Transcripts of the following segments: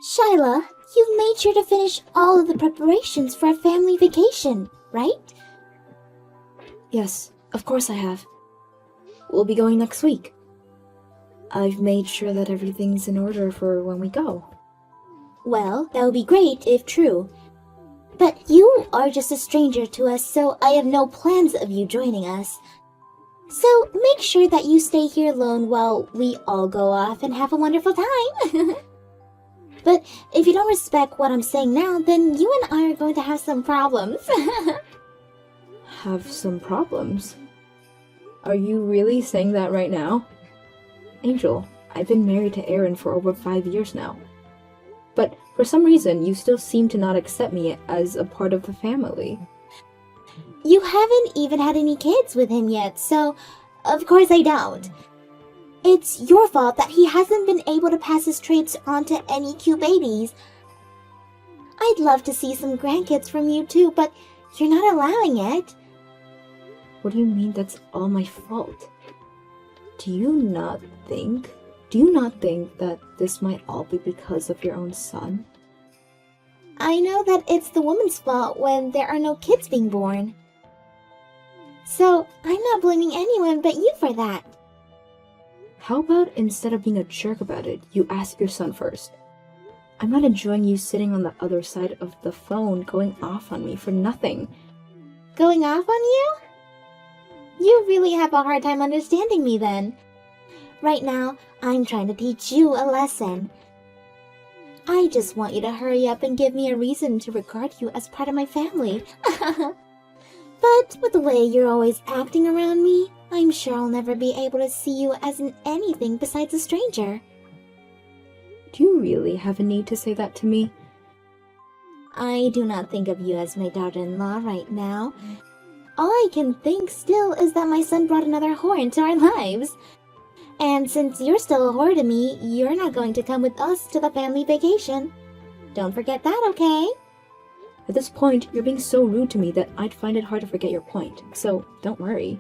Shyla, you've made sure to finish all of the preparations for a family vacation, right? Yes, of course I have. We'll be going next week. I've made sure that everything's in order for when we go. Well, that would be great if true. But you are just a stranger to us, so I have no plans of you joining us. So make sure that you stay here alone while we all go off and have a wonderful time. But if you don't respect what I'm saying now, then you and I are going to have some problems. Have some problems? Are you really saying that right now? Angel, I've been married to Aaron for over 5 years now. But for some reason, you still seem to not accept me as a part of the family. You haven't even had any kids with him yet, so of course I don't. It's your fault that he hasn't been able to pass his traits on to any cute babies. I'd love to see some grandkids from you too, but you're not allowing it. What do you mean that's all my fault? Do you not think that this might all be because of your own son? I know that it's the woman's fault when there are no kids being born. So I'm not blaming anyone but you for that. How about instead of being a jerk about it, you ask your son first? I'm not enjoying you sitting on the other side of the phone going off on me for nothing. Going off on you? You really have a hard time understanding me then. Right now, I'm trying to teach you a lesson. I just want you to hurry up and give me a reason to regard you as part of my family. But with the way you're always acting around me, I'm sure I'll never be able to see you as anything besides a stranger. Do you really have a need to say that to me? I do not think of you as my daughter-in-law right now. All I can think still is that my son brought another whore into our lives. And since you're still a whore to me, you're not going to come with us to the family vacation. Don't forget that, okay? At this point, you're being so rude to me that I'd find it hard to forget your point, so don't worry.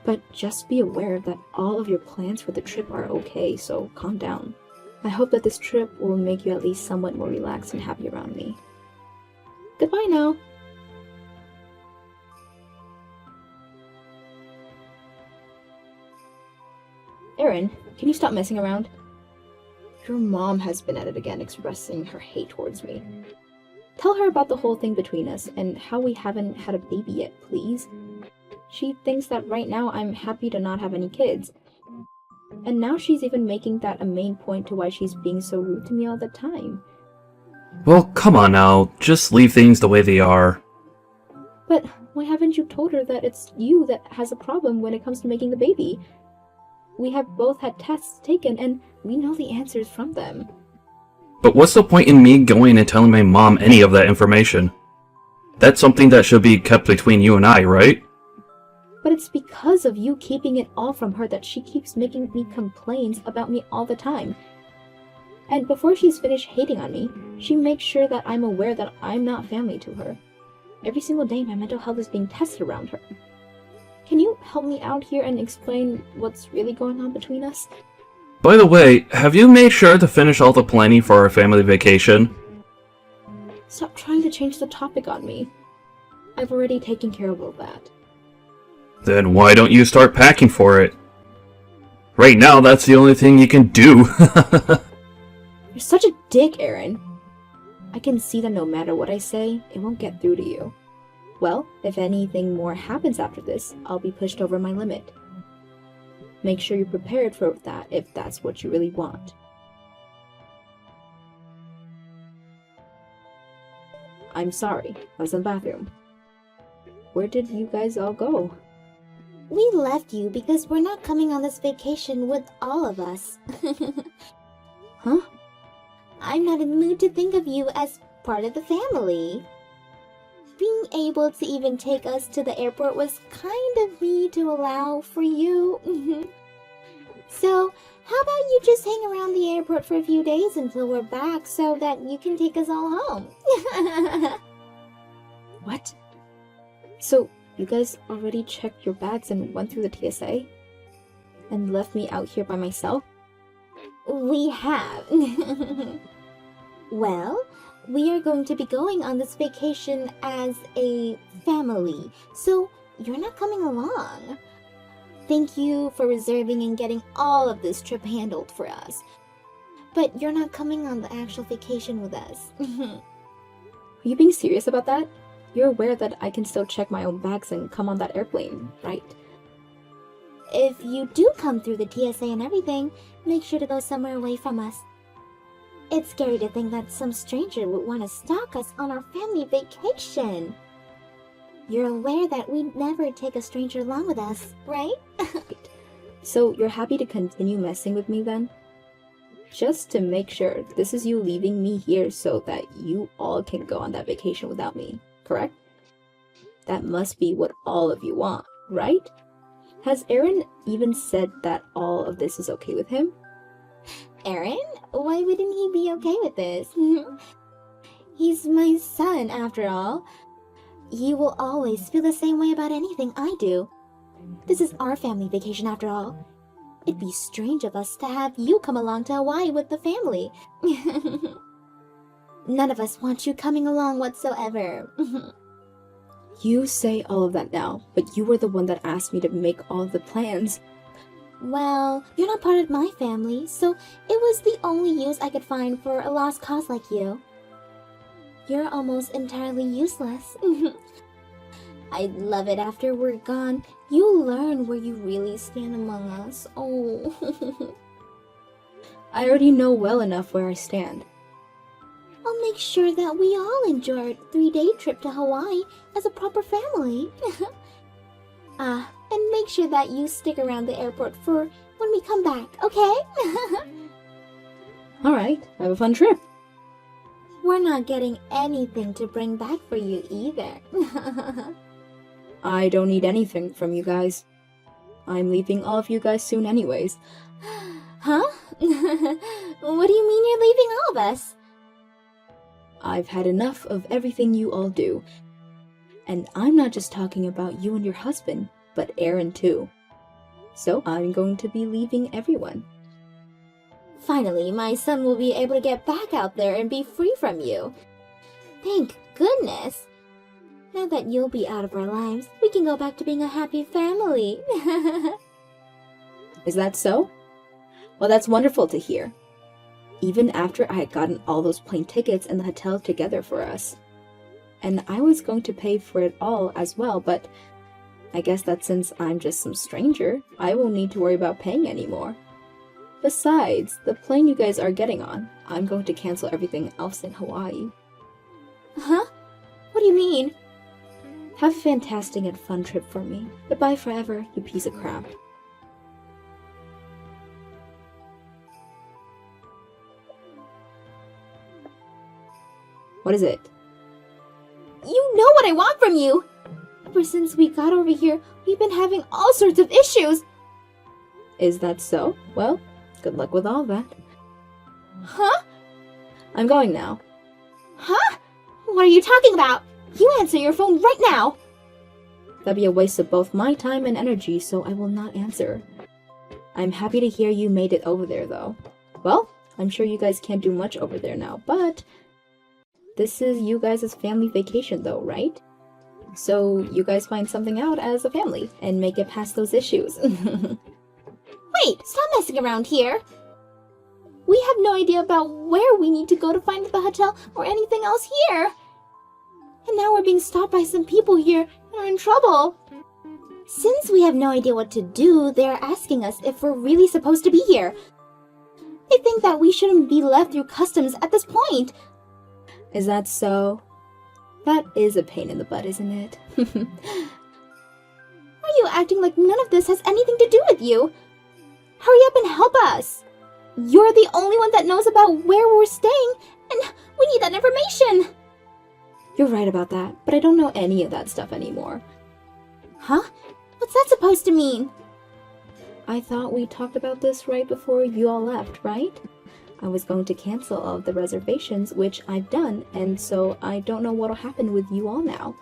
But just be aware that all of your plans for the trip are okay, so calm down. I hope that this trip will make you at least somewhat more relaxed and happy around me. Goodbye now! Aaron, can you stop messing around? Your mom has been at it again, expressing her hate towards me. Tell her about the whole thing between us and how we haven't had a baby yet, please. She thinks that right now I'm happy to not have any kids. And now she's even making that a main point to why she's being so rude to me all the time. Well, come on now, just leave things the way they are. But why haven't you told her that it's you that has a problem when it comes to making the baby? We have both had tests taken and we know the answers from them. But what's the point in me going and telling my mom any of that information? That's something that should be kept between you and I, right? But it's because of you keeping it all from her that she keeps making me complaints about me all the time. And before she's finished hating on me, she makes sure that I'm aware that I'm not family to her. Every single day my mental health is being tested around her. Can you help me out here and explain what's really going on between us? By the way, have you made sure to finish all the planning for our family vacation? Stop trying to change the topic on me. I've already taken care of all that. Then why don't you start packing for it? Right now, that's the only thing you can do. You're such a dick, Aaron. I can see that no matter what I say, it won't get through to you. Well, if anything more happens after this, I'll be pushed over my limit. Make sure you're prepared for that if that's what you really want. I'm sorry, I was in the bathroom. Where did you guys all go? We left you because we're not coming on this vacation with all of us. Huh? I'm not in the mood to think of you as part of the family. Being able to even take us to the airport was kind of me to allow for you. So, how about you just hang around the airport for a few days until we're back so that you can take us all home? What? So, you guys already checked your bags and went through the TSA? And left me out here by myself? We have. Well, we are going to be going on this vacation as a family, so you're not coming along. Thank you for reserving and getting all of this trip handled for us. But you're not coming on the actual vacation with us. Are you being serious about that? You're aware that I can still check my own bags and come on that airplane, right? If you do come through the TSA and everything, make sure to go somewhere away from us. It's scary to think that some stranger would want to stalk us on our family vacation. You're aware that we never take a stranger along with us, right? So you're happy to continue messing with me then? Just to make sure, this is you leaving me here so that you all can go on that vacation without me, correct? That must be what all of you want, right? Has Aaron even said that all of this is okay with him? Aaron? Why wouldn't he be okay with this? He's my son, after all. He will always feel the same way about anything I do. This is our family vacation, after all. It'd be strange of us to have you come along to Hawaii with the family. None of us want you coming along whatsoever. You say all of that now, but you were the one that asked me to make all of the plans. Well, you're not part of my family, so it was the only use I could find for a lost cause like you. You're almost entirely useless. I'd love it after we're gone. You learn where you really stand among us. Oh. I already know well enough where I stand. I'll make sure that we all enjoy our 3-day trip to Hawaii as a proper family. And make sure that you stick around the airport for when we come back, okay? Alright, have a fun trip. We're not getting anything to bring back for you either. I don't need anything from you guys. I'm leaving all of you guys soon anyways. Huh? What do you mean you're leaving all of us? I've had enough of everything you all do. And I'm not just talking about you and your husband, but Aaron too. So I'm going to be leaving everyone. Finally, my son will be able to get back out there and be free from you. Thank goodness. Now that you'll be out of our lives, we can go back to being a happy family. Is that so? Well, that's wonderful to hear. Even after I had gotten all those plane tickets and the hotel together for us. And I was going to pay for it all as well, but I guess that since I'm just some stranger, I won't need to worry about paying anymore. Besides, the plane you guys are getting on, I'm going to cancel everything else in Hawaii. Huh? What do you mean? Have a fantastic and fun trip for me. Goodbye forever, you piece of crap. What is it? You know what I want from you! Ever since we got over here, we've been having all sorts of issues! Is that so? Well, good luck with all that. Huh? I'm going now. Huh? What are you talking about? You answer your phone right now! That'd be a waste of both my time and energy, so I will not answer. I'm happy to hear you made it over there, though. Well, I'm sure you guys can't do much over there now, but this is you guys' family vacation, though, right? So you guys find something out as a family and make it past those issues. Wait, stop messing around here! We have no idea about where we need to go to find the hotel or anything else here! And now we're being stopped by some people here and are in trouble. Since we have no idea what to do, they're asking us if we're really supposed to be here. They think that we shouldn't be left through customs at this point. Is that so? That is a pain in the butt, isn't it? Why are you acting like none of this has anything to do with you? Hurry up and help us! You're the only one that knows about where we're staying, and we need that information! You're right about that, but I don't know any of that stuff anymore. Huh? What's that supposed to mean? I thought we talked about this right before you all left, right? I was going to cancel all of the reservations, which I've done, and so I don't know what'll happen with you all now.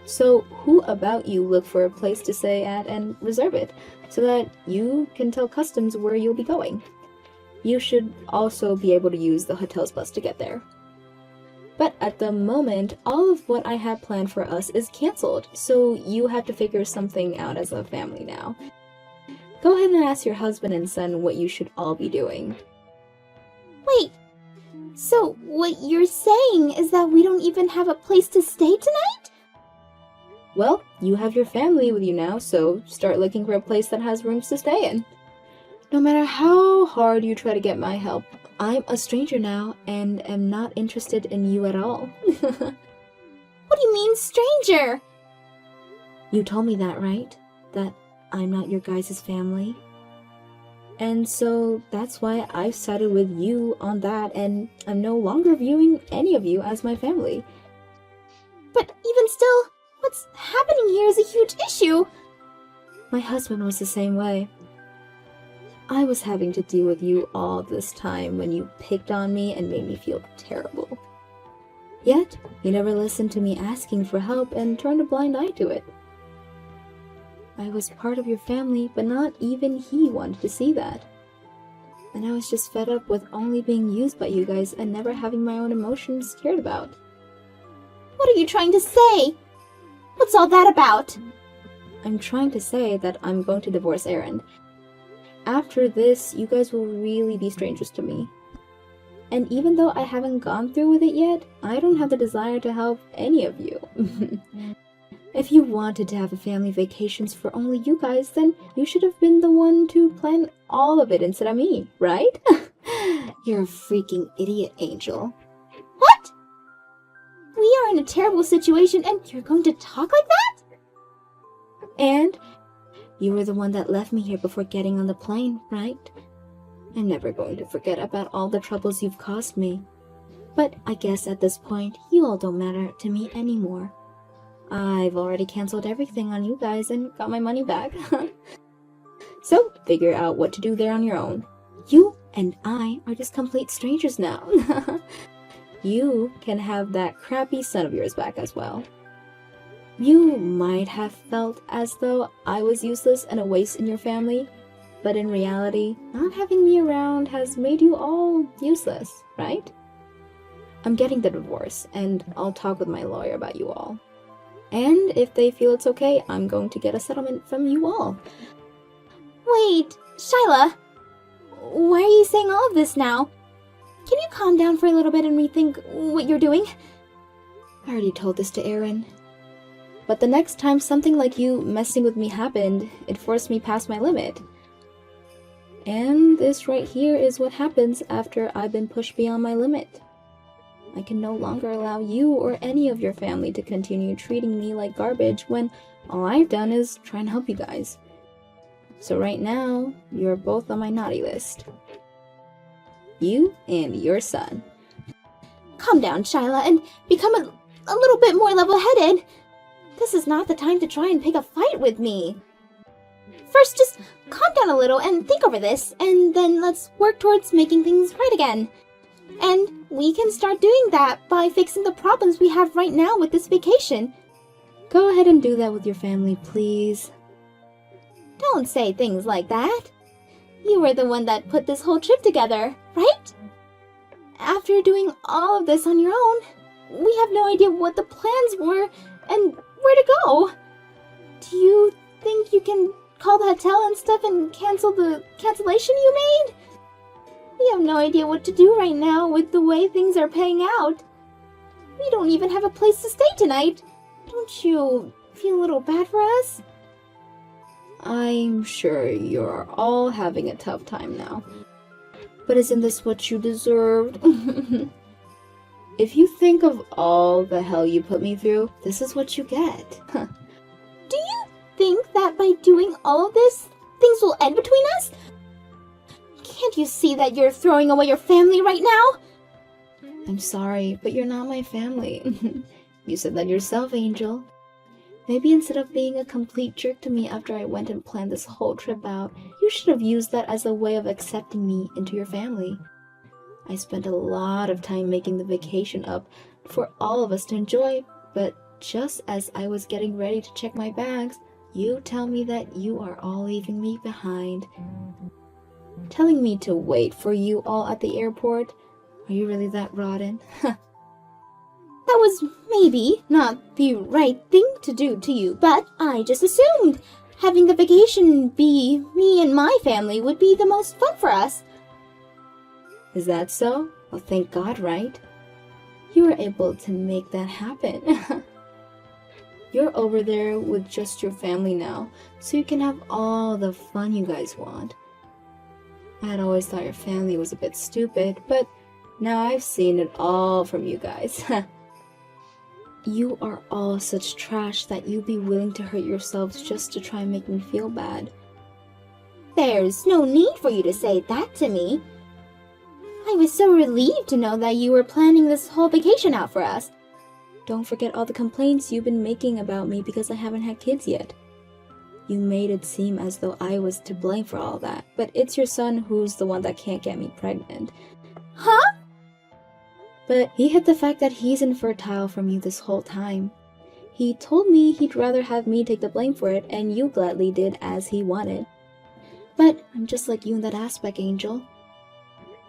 So who about you look for a place to stay at and reserve it, so that you can tell customs where you'll be going? you should also be able to use the hotel's bus to get there. But at the moment, all of what I had planned for us is cancelled, so you have to figure something out as a family now. Go ahead and ask your husband and son what you should all be doing. Wait, so what you're saying is that we don't even have a place to stay tonight? Well, you have your family with you now, so start looking for a place that has rooms to stay in. No matter how hard you try to get my help, I'm a stranger now and am not interested in you at all. What do you mean, stranger? You told me that, right? That I'm not your guys' family? And so that's why I've sided with you on that, and I'm no longer viewing any of you as my family. But even still, what's happening here is a huge issue. My husband was the same way. I was having to deal with you all this time when you picked on me and made me feel terrible. Yet, you never listened to me asking for help and turned a blind eye to it. I was part of your family, but not even he wanted to see that. And I was just fed up with only being used by you guys and never having my own emotions cared about. What are you trying to say? What's all that about? I'm trying to say that I'm going to divorce Aaron. After this, you guys will really be strangers to me. And even though I haven't gone through with it yet, I don't have the desire to help any of you. If you wanted to have a family vacations for only you guys, then you should have been the one to plan all of it instead of me, right? You're a freaking idiot, Angel. What? We are in a terrible situation and you're going to talk like that? And you were the one that left me here before getting on the plane, right? I'm never going to forget about all the troubles you've caused me. But I guess at this point, you all don't matter to me anymore. I've already canceled everything on you guys and got my money back. So, figure out what to do there on your own. You and I are just complete strangers now. You can have that crappy son of yours back as well. You might have felt as though I was useless and a waste in your family, but in reality, not having me around has made you all useless, right? I'm getting the divorce, and I'll talk with my lawyer about you all. And if they feel it's okay, I'm going to get a settlement from you all. Wait, Shyla, why are you saying all of this now? Can you calm down for a little bit and rethink what you're doing? I already told this to Aaron. But the next time something like you messing with me happened, it forced me past my limit. And this right here is what happens after I've been pushed beyond my limit. I can no longer allow you or any of your family to continue treating me like garbage when all I've done is try and help you guys. So right now, you're both on my naughty list. You and your son. Calm down, Shyla, and become a little bit more level-headed. This is not the time to try and pick a fight with me. First, just calm down a little and think over this, and then let's work towards making things right again. And we can start doing that by fixing the problems we have right now with this vacation. Go ahead and do that with your family, please. Don't say things like that. You were the one that put this whole trip together, right? After doing all of this on your own, we have no idea what the plans were and where to go. Do you think you can call the hotel and stuff and cancel the cancellation you made? We have no idea what to do right now with the way things are paying out. We don't even have a place to stay tonight. Don't you feel a little bad for us? I'm sure you're all having a tough time now. But isn't this what you deserved? If you think of all the hell you put me through, this is what you get. Do you think that by doing all of this, things will end between us? Can't you see that you're throwing away your family right now? I'm sorry, but you're not my family. You said that yourself, Angel. Maybe instead of being a complete jerk to me after I went and planned this whole trip out, you should have used that as a way of accepting me into your family. I spent a lot of time making the vacation up for all of us to enjoy, but just as I was getting ready to check my bags, you tell me that you are all leaving me behind. telling me to wait for you all at the airport. Are you really that rotten? That was maybe not the right thing to do to you, but I just assumed having the vacation be me and my family would be the most fun for us. Is that so? Well, thank God, right? You were able to make that happen. You're over there with just your family now, so you can have all the fun you guys want. I had always thought your family was a bit stupid, but now I've seen it all from you guys. You are all such trash that you'd be willing to hurt yourselves just to try and make me feel bad. There's no need for you to say that to me. I was so relieved to know that you were planning this whole vacation out for us. Don't forget all the complaints you've been making about me because I haven't had kids yet. You made it seem as though I was to blame for all that, but it's your son who's the one that can't get me pregnant. Huh? But he hid the fact that he's infertile from you this whole time. He told me he'd rather have me take the blame for it, and you gladly did as he wanted. But I'm just like you in that aspect, Angel.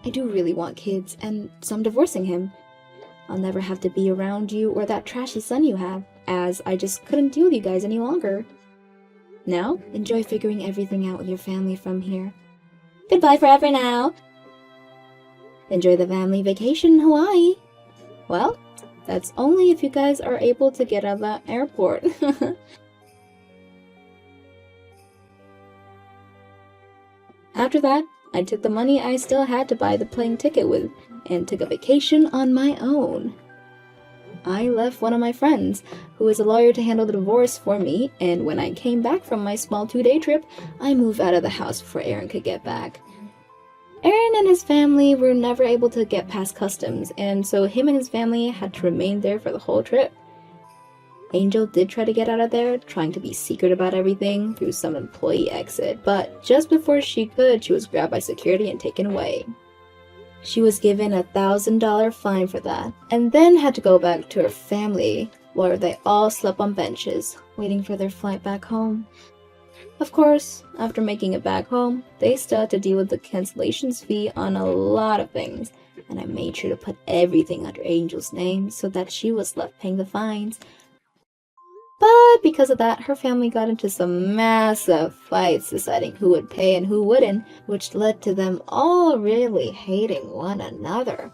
I do really want kids, and so I'm divorcing him. I'll never have to be around you or that trashy son you have, as I just couldn't deal with you guys any longer. Now, enjoy figuring everything out with your family from here. Goodbye forever now. Enjoy the family vacation in Hawaii. Well, that's only if you guys are able to get out of the airport. After that, I took the money I still had to buy the plane ticket with and took a vacation on my own. I left one of my friends, who is a lawyer, to handle the divorce for me, and when I came back from my small 2-day trip, I moved out of the house before Aaron could get back. Aaron and his family were never able to get past customs, and so him and his family had to remain there for the whole trip. Angel did try to get out of there, trying to be secret about everything through some employee exit, but just before she could, she was grabbed by security and taken away. She was given a $1,000 fine for that, and then had to go back to her family, where they all slept on benches, waiting for their flight back home. Of course, after making it back home, they still had to deal with the cancellations fee on a lot of things, and I made sure to put everything under Angel's name so that she was left paying the fines. But because of that, her family got into some massive fights deciding who would pay and who wouldn't, which led to them all really hating one another.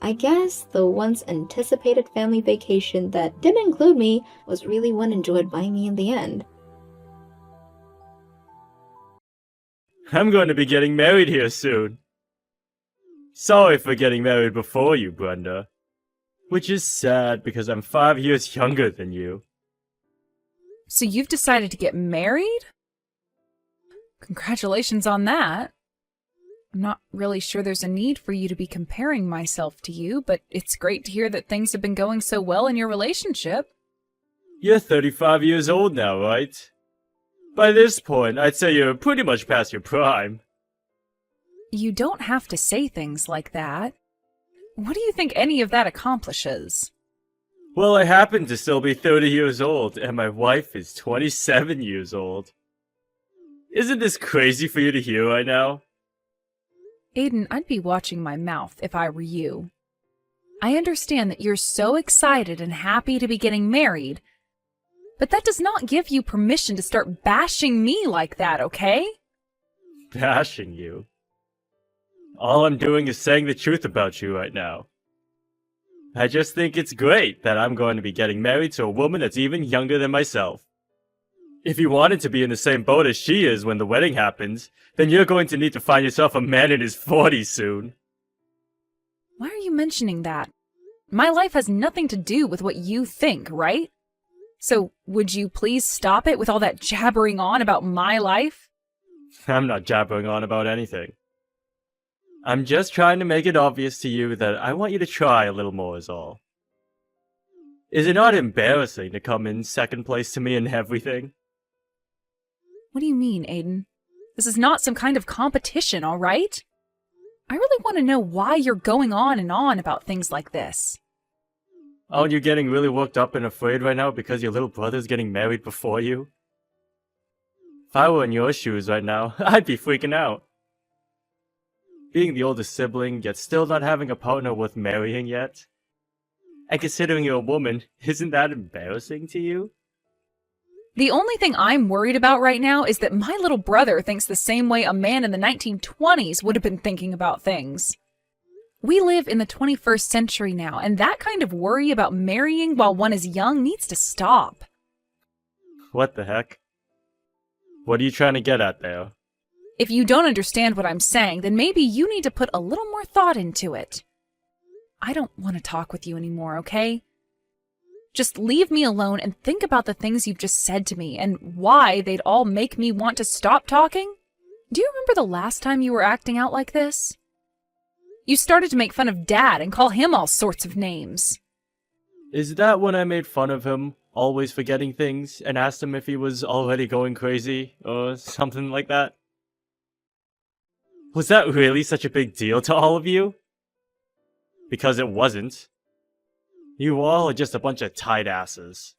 I guess the once anticipated family vacation that didn't include me was really one enjoyed by me in the end. I'm going to be getting married here soon. Sorry for getting married before you, Brenda. Which is sad because I'm 5 years younger than you. So you've decided to get married? Congratulations on that. I'm not really sure there's a need for you to be comparing myself to you, but it's great to hear that things have been going so well in your relationship. You're 35 years old now, right? By this point, I'd say you're pretty much past your prime. You don't have to say things like that. What do you think any of that accomplishes? Well, I happen to still be 30 years old, and my wife is 27 years old. Isn't this crazy for you to hear right now? Aiden, I'd be watching my mouth if I were you. I understand that you're so excited and happy to be getting married, but that does not give you permission to start bashing me like that, okay? Bashing you? All I'm doing is saying the truth about you right now. I just think it's great that I'm going to be getting married to a woman that's even younger than myself. If you wanted to be in the same boat as she is when the wedding happens, then you're going to need to find yourself a man in his 40s soon. Why are you mentioning that? My life has nothing to do with what you think, right? So, would you please stop it with all that jabbering on about my life? I'm not jabbering on about anything. I'm just trying to make it obvious to you that I want you to try a little more is all. Is it not embarrassing to come in second place to me in everything? What do you mean, Aiden? This is not some kind of competition, all right? I really want to know why you're going on and on about things like this. Oh, you're getting really worked up and afraid right now because your little brother's getting married before you? If I were in your shoes right now, I'd be freaking out. Being the oldest sibling, yet still not having a partner worth marrying yet? And considering you're a woman, isn't that embarrassing to you? The only thing I'm worried about right now is that my little brother thinks the same way a man in the 1920s would have been thinking about things. We live in the 21st century now, and that kind of worry about marrying while one is young needs to stop. What the heck? What are you trying to get at there? If you don't understand what I'm saying, then maybe you need to put a little more thought into it. I don't want to talk with you anymore, okay? Just leave me alone and think about the things you've just said to me and why they'd all make me want to stop talking. Do you remember the last time you were acting out like this? You started to make fun of Dad and call him all sorts of names. Is that when I made fun of him, always forgetting things, and asked him if he was already going crazy, or something like that? Was that really such a big deal to all of you? Because it wasn't. You all are just a bunch of tight asses.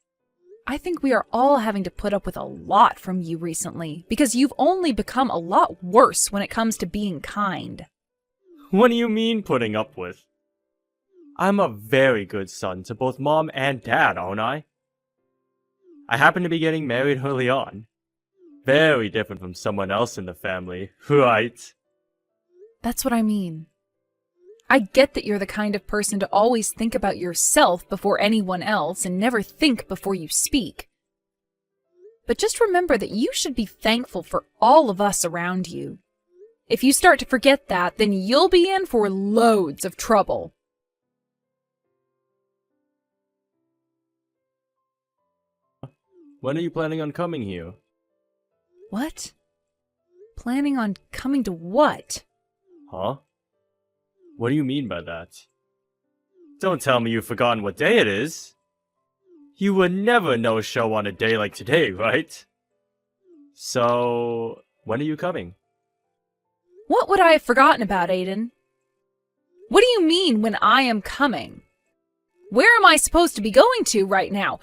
I think we are all having to put up with a lot from you recently, because you've only become a lot worse when it comes to being kind. What do you mean putting up with? I'm a very good son to both Mom and Dad, aren't I? I happen to be getting married early on. Very different from someone else in the family, right? That's what I mean. I get that you're the kind of person to always think about yourself before anyone else and never think before you speak. But just remember that you should be thankful for all of us around you. If you start to forget that, then you'll be in for loads of trouble. When are you planning on coming here? What? Planning on coming to what? Huh? What do you mean by that? Don't tell me you've forgotten what day it is. You would never no-show on a day like today, right? So, when are you coming? What would I have forgotten about, Aiden? What do you mean when I am coming? Where am I supposed to be going to right now?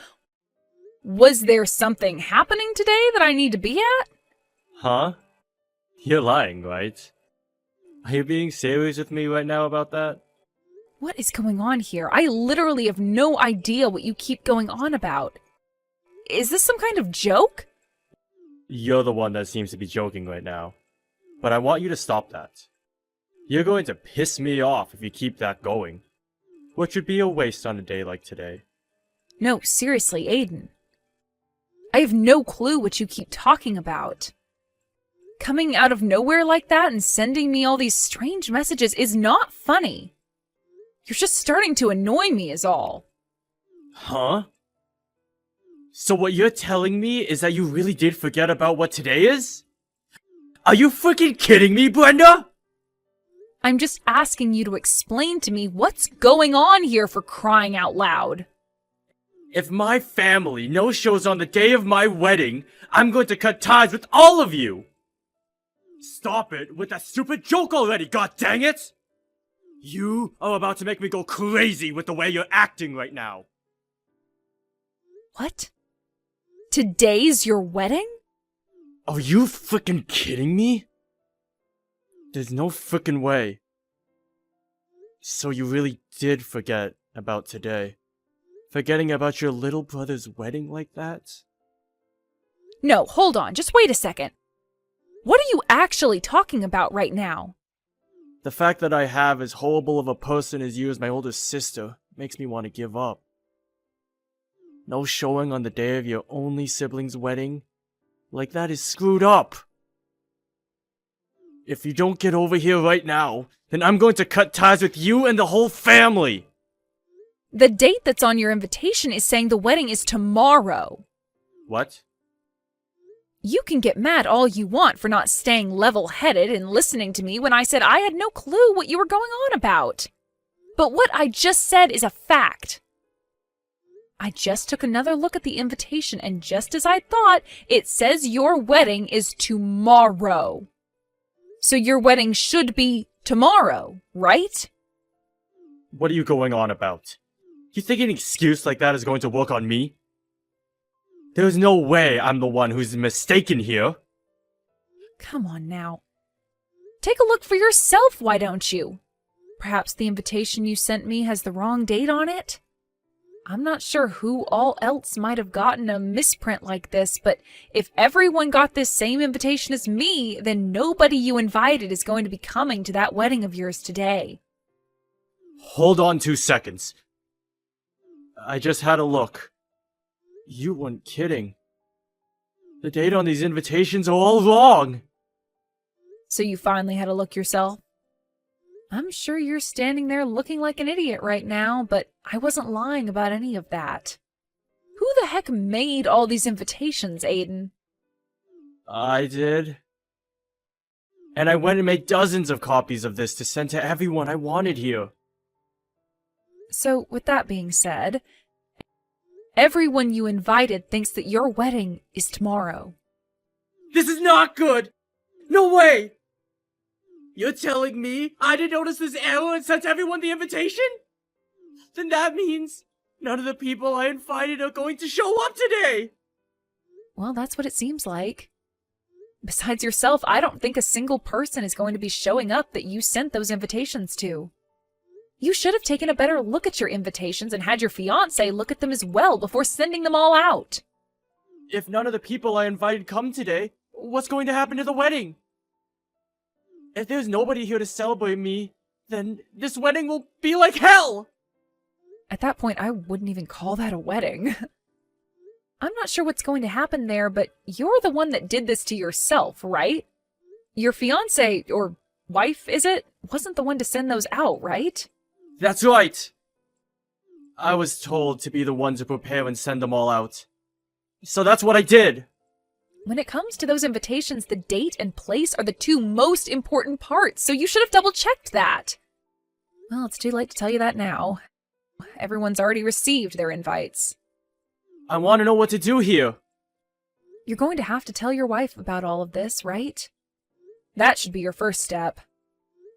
Was there something happening today that I need to be at? Huh? You're lying, right? Are you being serious with me right now about that? What is going on here? I literally have no idea what you keep going on about. Is this some kind of joke? You're the one that seems to be joking right now. But I want you to stop that. You're going to piss me off if you keep that going. Which would be a waste on a day like today. No, seriously, Aiden. I have no clue what you keep talking about. Coming out of nowhere like that and sending me all these strange messages is not funny. You're just starting to annoy me is all. Huh? So what you're telling me is that you really did forget about what today is? Are you freaking kidding me, Brenda? I'm just asking you to explain to me what's going on here, for crying out loud. If my family no-shows on the day of my wedding, I'm going to cut ties with all of you! Stop it with that stupid joke already, god dang it! You are about to make me go crazy with the way you're acting right now. What? Today's your wedding? Are you frickin' kidding me? There's no frickin' way. So you really did forget about today? Forgetting about your little brother's wedding like that? No, hold on, just wait a second. What are you actually talking about right now? The fact that I have as horrible of a person as you as my older sister makes me want to give up. No showing on the day of your only sibling's wedding? Like that is screwed up. If you don't get over here right now, then I'm going to cut ties with you and the whole family! The date that's on your invitation is saying the wedding is tomorrow. What? You can get mad all you want for not staying level-headed and listening to me when I said I had no clue what you were going on about. But what I just said is a fact. I just took another look at the invitation, and just as I thought, it says your wedding is tomorrow. So your wedding should be tomorrow, right? What are you going on about? You think an excuse like that is going to work on me? There's no way I'm the one who's mistaken here. Come on now. Take a look for yourself, why don't you? Perhaps the invitation you sent me has the wrong date on it? I'm not sure who all else might have gotten a misprint like this, but if everyone got this same invitation as me, then nobody you invited is going to be coming to that wedding of yours today. Hold on 2 seconds. I just had a look. You weren't kidding. The date on these invitations are all wrong. So you finally had a look yourself? I'm sure you're standing there looking like an idiot right now, but I wasn't lying about any of that. Who the heck made all these invitations, Aiden? I did. And I went and made dozens of copies of this to send to everyone I wanted here. So, with that being said, everyone you invited thinks that your wedding is tomorrow. This is not good! No way! You're telling me I didn't notice this error and sent everyone the invitation? Then that means none of the people I invited are going to show up today! Well, that's what it seems like. Besides yourself, I don't think a single person is going to be showing up that you sent those invitations to. You should have taken a better look at your invitations and had your fiancé look at them as well before sending them all out. If none of the people I invited come today, what's going to happen to the wedding? If there's nobody here to celebrate me, then this wedding will be like hell! At that point, I wouldn't even call that a wedding. I'm not sure what's going to happen there, but you're the one that did this to yourself, right? Your fiancé, or wife, is it? Wasn't the one to send those out, right? That's right! I was told to be the one to prepare and send them all out. So that's what I did! When it comes to those invitations, the date and place are the two most important parts, so you should have double-checked that. Well, it's too late to tell you that now. Everyone's already received their invites. I want to know what to do here. You're going to have to tell your wife about all of this, right? That should be your first step.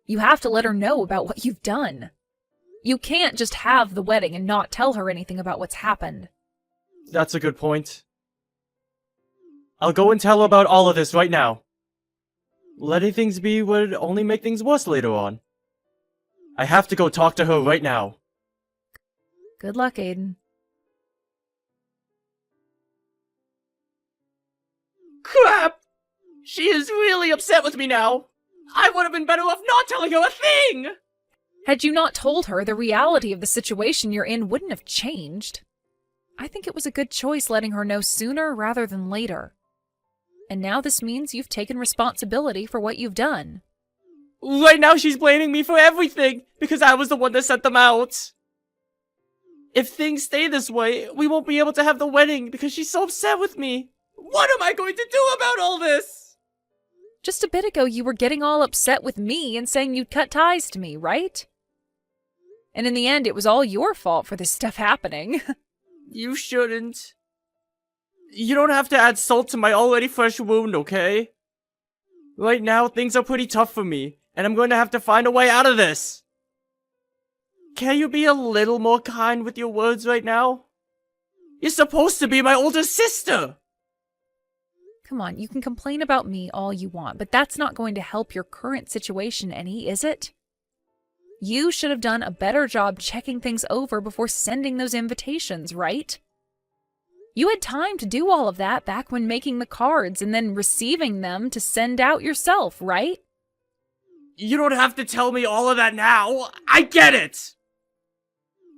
You have to let her know about what you've done. You can't just have the wedding and not tell her anything about what's happened. That's a good point. I'll go and tell her about all of this right now. Letting things be would only make things worse later on. I have to go talk to her right now. Good luck, Aiden. Crap! She is really upset with me now. I would have been better off not telling her a thing! Had you not told her, the reality of the situation you're in wouldn't have changed. I think it was a good choice letting her know sooner rather than later. And now this means you've taken responsibility for what you've done. Right now she's blaming me for everything, because I was the one that sent them out. If things stay this way, we won't be able to have the wedding because she's so upset with me. What am I going to do about all this? Just a bit ago, you were getting all upset with me and saying you'd cut ties to me, right? And in the end, it was all your fault for this stuff happening. You shouldn't. You don't have to add salt to my already fresh wound, okay? Right now, things are pretty tough for me, and I'm going to have to find a way out of this. Can you be a little more kind with your words right now? You're supposed to be my older sister! Come on, you can complain about me all you want, but that's not going to help your current situation any, is it? You should have done a better job checking things over before sending those invitations, right? You had time to do all of that back when making the cards and then receiving them to send out yourself, right? You don't have to tell me all of that now. I get it!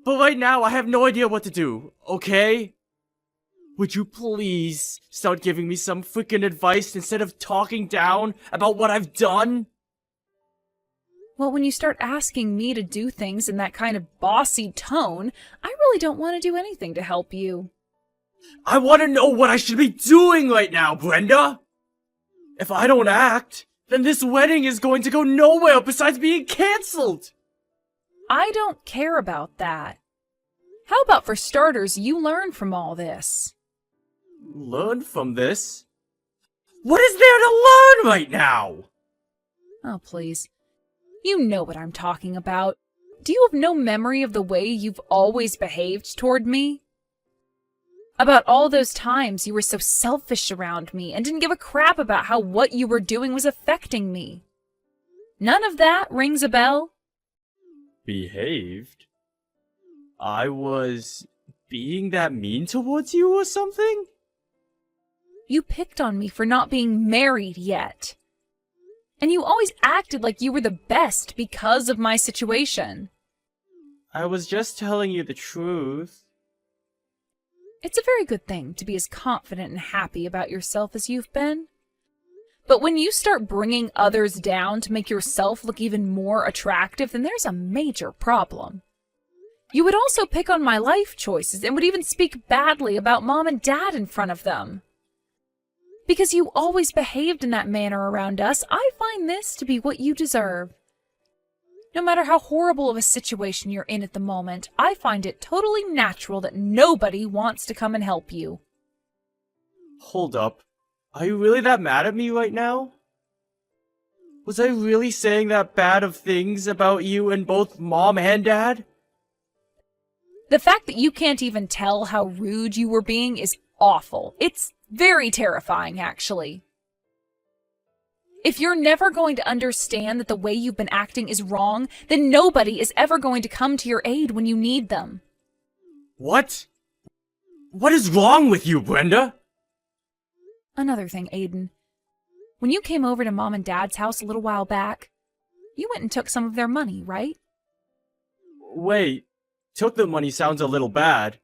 But right now, I have no idea what to do, okay? Would you please start giving me some freaking advice instead of talking down about what I've done? Well, when you start asking me to do things in that kind of bossy tone, I really don't want to do anything to help you. I want to know what I should be doing right now, Brenda! If I don't act, then this wedding is going to go nowhere besides being cancelled! I don't care about that. How about for starters, you learn from all this? Learn from this? What is there to learn right now? Oh, please. You know what I'm talking about. Do you have no memory of the way you've always behaved toward me? About all those times you were so selfish around me and didn't give a crap about how what you were doing was affecting me. None of that rings a bell? Behaved? I was being that mean towards you or something? You picked on me for not being married yet. And you always acted like you were the best because of my situation. I was just telling you the truth. It's a very good thing to be as confident and happy about yourself as you've been. But when you start bringing others down to make yourself look even more attractive, then there's a major problem. You would also pick on my life choices and would even speak badly about Mom and Dad in front of them. Because you always behaved in that manner around us, I find this to be what you deserve. No matter how horrible of a situation you're in at the moment, I find it totally natural that nobody wants to come and help you. Hold up. Are you really that mad at me right now? Was I really saying that bad of things about you and both Mom and Dad? The fact that you can't even tell how rude you were being is awful. It's very terrifying, actually. If you're never going to understand that the way you've been acting is wrong, then nobody is ever going to come to your aid when you need them. What? What is wrong with you, Brenda? Another thing, Aiden. When you came over to Mom and Dad's house a little while back, you went and took some of their money, right? Wait, took the money sounds a little bad.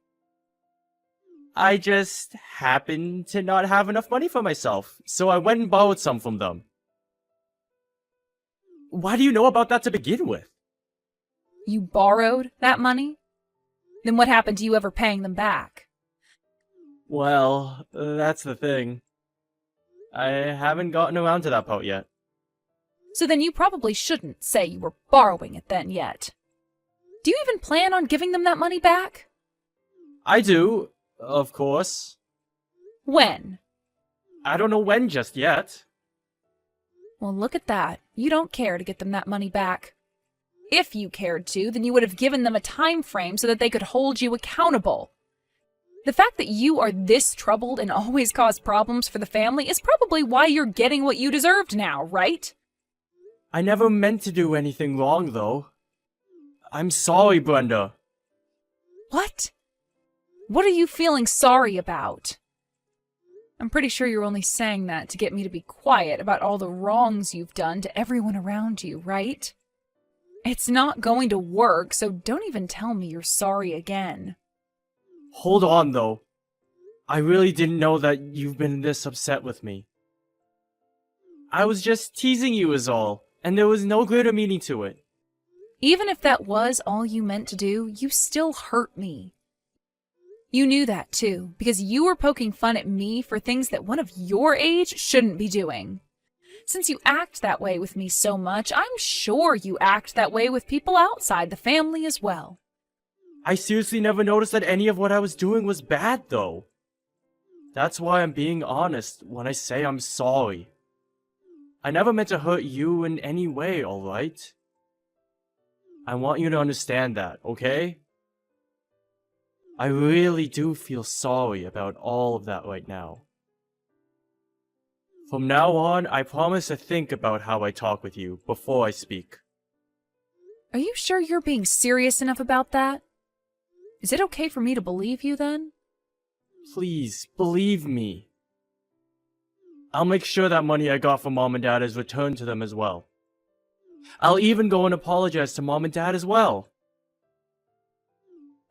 I just happened to not have enough money for myself, so I went and borrowed some from them. Why do you know about that to begin with? You borrowed that money? Then what happened to you ever paying them back? Well, that's the thing. I haven't gotten around to that part yet. So then you probably shouldn't say you were borrowing it then yet. Do you even plan on giving them that money back? I do, of course. When? I don't know when just yet. Well, look at that. You don't care to get them that money back. If you cared to, then you would have given them a time frame so that they could hold you accountable. The fact that you are this troubled and always cause problems for the family is probably why you're getting what you deserved now, right? I never meant to do anything wrong, though. I'm sorry, Brenda. What? What are you feeling sorry about? I'm pretty sure you're only saying that to get me to be quiet about all the wrongs you've done to everyone around you, right? It's not going to work, so don't even tell me you're sorry again. Hold on, though. I really didn't know that you've been this upset with me. I was just teasing you is all, and there was no greater meaning to it. Even if that was all you meant to do, you still hurt me. You knew that too, because you were poking fun at me for things that one of your age shouldn't be doing. Since you act that way with me so much, I'm sure you act that way with people outside the family as well. I seriously never noticed that any of what I was doing was bad, though. That's why I'm being honest when I say I'm sorry. I never meant to hurt you in any way, alright? I want you to understand that, okay? I really do feel sorry about all of that right now. From now on, I promise to think about how I talk with you before I speak. Are you sure you're being serious enough about that? Is it okay for me to believe you then? Please, believe me. I'll make sure that money I got from Mom and Dad is returned to them as well. I'll even go and apologize to Mom and Dad as well.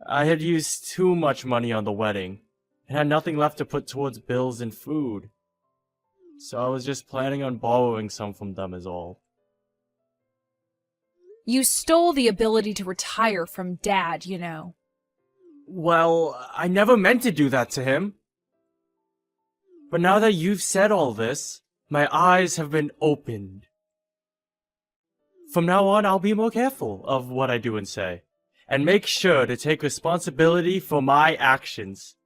I had used too much money on the wedding, and had nothing left to put towards bills and food. So I was just planning on borrowing some from them is all. You stole the ability to retire from Dad, you know. Well, I never meant to do that to him. But now that you've said all this, my eyes have been opened. From now on, I'll be more careful of what I do and say, and make sure to take responsibility for my actions.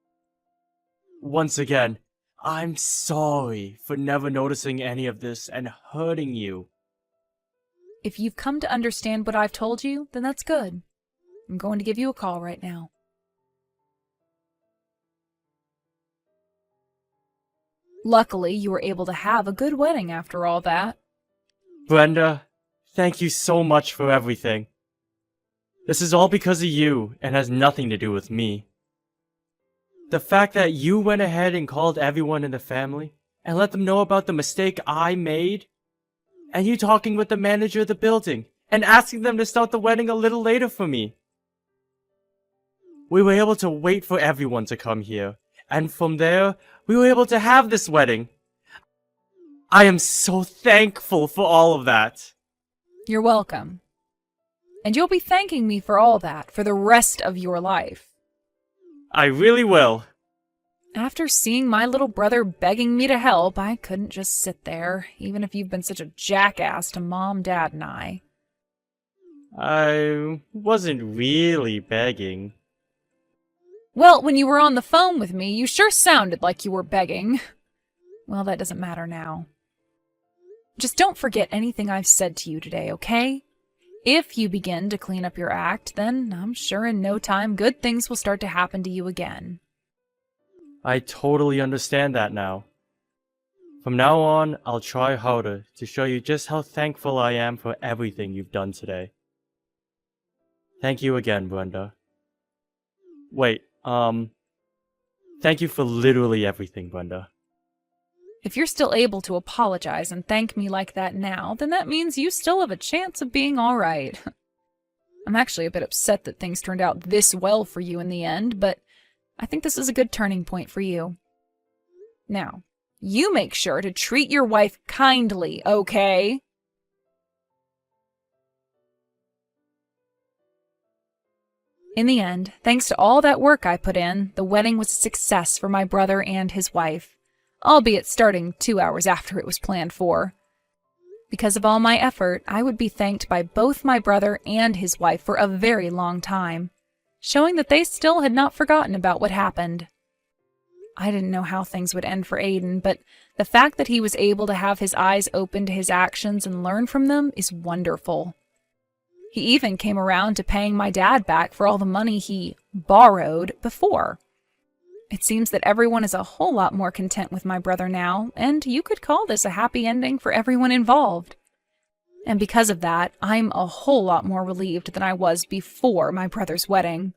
Once again, I'm sorry for never noticing any of this and hurting you. If you've come to understand what I've told you, then that's good. I'm going to give you a call right now. Luckily, you were able to have a good wedding after all that. Brenda, Thank you so much for everything. This is all because of you and has nothing to do with me. The fact that you went ahead and called everyone in the family and let them know about the mistake I made, and you talking with the manager of the building and asking them to start the wedding a little later for me. We were able to wait for everyone to come here, and from there, we were able to have this wedding. I am so thankful for all of that. You're welcome. And you'll be thanking me for all that for the rest of your life. I really will. After seeing my little brother begging me to help, I couldn't just sit there, even if you've been such a jackass to Mom, Dad, and I. I wasn't really begging. Well, when you were on the phone with me, you sure sounded like you were begging. Well, that doesn't matter now. Just don't forget anything I've said to you today, okay? If you begin to clean up your act, then I'm sure in no time good things will start to happen to you again. I totally understand that now. From now on, I'll try harder to show you just how thankful I am for everything you've done today. Thank you again, Brenda. Wait, thank you for literally everything, Brenda. If you're still able to apologize and thank me like that now, then that means you still have a chance of being all right. I'm actually a bit upset that things turned out this well for you in the end, but I think this is a good turning point for you. Now, you make sure to treat your wife kindly, okay? In the end, thanks to all that work I put in, the wedding was a success for my brother and his wife, albeit starting 2 hours after it was planned for. Because of all my effort, I would be thanked by both my brother and his wife for a very long time, showing that they still had not forgotten about what happened. I didn't know how things would end for Aiden, but the fact that he was able to have his eyes open to his actions and learn from them is wonderful. He even came around to paying my dad back for all the money he borrowed before. It seems that everyone is a whole lot more content with my brother now, and you could call this a happy ending for everyone involved. And because of that, I'm a whole lot more relieved than I was before my brother's wedding.